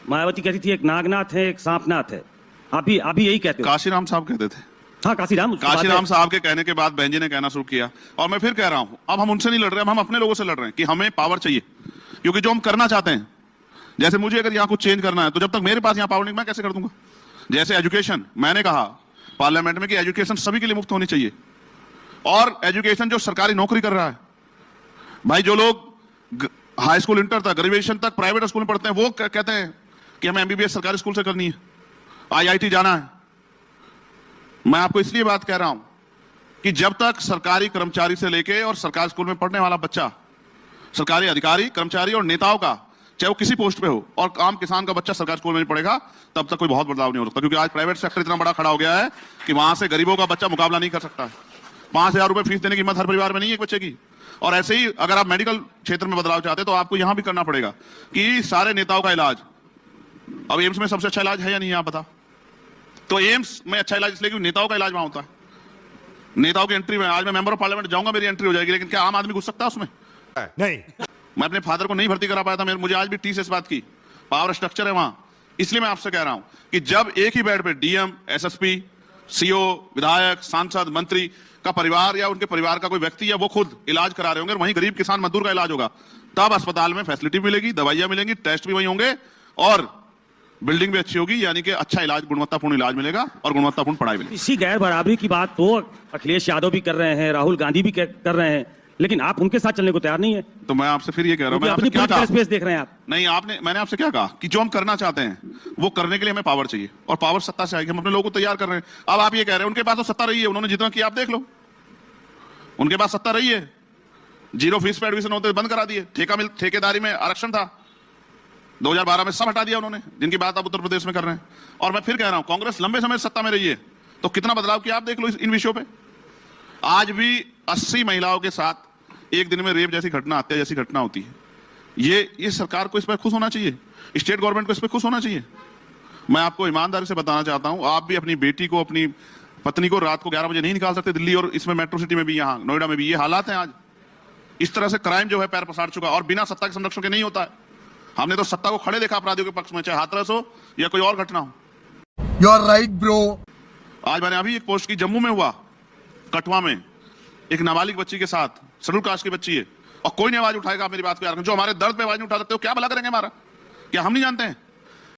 मायावती कहती थी एक नागनाथ है, एक सांपनाथ है। आप भी यही कहते हो। काशीराम साहब कहते थे। हाँ, काशीराम साहब के कहने के बाद बहन जी ने कहना शुरू किया, और मैं फिर कह रहा हूं, अब हम उनसे नहीं लड़ रहे, हम अपने लोगों से लड़ रहे हैं कि हमें पावर चाहिए, क्योंकि जो हम करना चाहते हैं, जैसे मुझे अगर यहाँ कुछ चेंज करना है तो जब तक मेरे पास यहाँ पावर नहीं, मैं कैसे कर दूंगा। जैसे एजुकेशन, मैंने कहा पार्लियामेंट में कि एजुकेशन सभी के लिए मुफ्त होनी चाहिए, और एजुकेशन जो सरकारी नौकरी कर रहा है, भाई जो लोग हाई स्कूल इंटर तक, ग्रेजुएशन तक प्राइवेट स्कूल में पढ़ते हैं, वो कहते हैं कि हमें एमबीबीएस सरकारी स्कूल से करनी है, आईआईटी जाना है। मैं आपको इसलिए बात कह रहा हूं कि जब तक सरकारी कर्मचारी से लेके और सरकारी स्कूल में पढ़ने वाला बच्चा, सरकारी अधिकारी, कर्मचारी और नेताओं का, चाहे वो किसी पोस्ट पे हो, और आम किसान का बच्चा सरकारी स्कूल में नहीं पढ़ेगा, तब तक कोई बहुत बदलाव नहीं हो सकता। क्योंकि आज प्राइवेट सेक्टर इतना बड़ा खड़ा हो गया है कि वहां से गरीबों का बच्चा मुकाबला नहीं कर सकता है। 5,000 रुपए फीस देने की हिम्मत हर परिवार में नहीं है एक बच्चे की। और ऐसे ही अगर आप मेडिकल क्षेत्र में बदलाव चाहते तो आपको यहां भी करना पड़ेगा कि सारे नेताओं का इलाज, अब एम्स में सबसे अच्छा इलाज है या नहीं, आप बताओ। तो एम्स में अच्छा इलाज इसलिए क्योंकि नेताओं का इलाज वहां होता है, नेताओं की एंट्री में। आज मैं मेंबर ऑफ पार्लियामेंट जाऊंगा, मेरी एंट्री हो जाएगी, लेकिन क्या आम आदमी घुस सकता है उसमें? नहीं। मैं अपने फादर को नहीं भर्ती करा पाया था, मुझे आज भी टीस इस बात की, पावर स्ट्रक्चर है वहां। इसलिए मैं आपसे कह रहा हूं कि जब एक ही बेड पे डीएम, एसएसपी, सीओ, विधायक, सांसद, मंत्री का परिवार या उनके परिवार का कोई व्यक्ति या वो खुद इलाज करा रहे होंगे, और वहीं गरीब किसान मजदूर का इलाज होगा, तब अस्पताल में फैसिलिटी मिलेगी, दवाइयां मिलेंगी, टेस्ट भी वहीं होंगे, और बिल्डिंग भी अच्छी होगी, यानी कि अच्छा इलाज, गुणवत्तापूर्ण इलाज मिलेगा और गुणवत्तापूर्ण पढ़ाई मिलेगी। इसी गैर बराबरी की बात तो अखिलेश यादव भी कर रहे हैं, राहुल गांधी भी कर रहे हैं, लेकिन आप उनके साथ चलने को तैयार नहीं है। तो मैं आपसे फिर ये कह रहा हूं, मैं अपनी क्या कहा? स्पेस देख रहे हैं आप। नहीं, मैंने आपसे क्या कहा कि जो हम करना चाहते हैं वो करने के लिए हमें पावर चाहिए, और पावर सत्ता से आएगी। हम अपने लोगों को तैयार कर रहे हैं। अब आप ये कह रहे हैं उनके पास तो सत्ता रही है, उन्होंने जितना किया आप देख लो, उनके पास सत्ता रही है। 0 फीस पे एडमिशन होते बंद करा दिए, ठेकेदारी में आरक्षण था 2012 में, सब हटा दिया उन्होंने, जिनकी बात आप उत्तर प्रदेश में कर रहे हैं। और मैं फिर कह रहा हूं, कांग्रेस लंबे समय सत्ता में रही है, तो कितना बदलाव किया आप देख लो इन विषयों पे। आज भी 80 महिलाओं के साथ एक दिन में रेप जैसी घटना, हत्या जैसी घटना होती है। ये सरकार को इस पर खुश होना चाहिए, स्टेट गवर्नमेंट को इस पर खुश होना चाहिए। मैं आपको ईमानदारी से बताना चाहता हूं, आप भी अपनी बेटी को, अपनी पत्नी को रात को 11 बजे नहीं निकाल सकते दिल्ली, और इसमें मेट्रो सिटी में भी, यहाँ नोएडा में भी ये हालात हैं। आज इस तरह से क्राइम जो है पैर पसार चुका, और बिना सत्ता के संरक्षण के नहीं होता है। हमने तो सत्ता को खड़े देखा अपराधियों के पक्ष में, चाहे हाथरस हो या कोई और घटना हो। You are right bro. आज मैंने अभी एक पोस्ट की, जम्मू में हुआ, कठुआ में एक नाबालिग बच्ची के साथ, शेड्यूल कास्ट की बच्ची है, और कोई नहीं आवाज उठाएगा। आप मेरी बात को यार, जो हमारे दर्द पे आवाज नहीं उठा सकते हो, क्या भला करेंगे हमारा? क्या हम नहीं जानते हैं?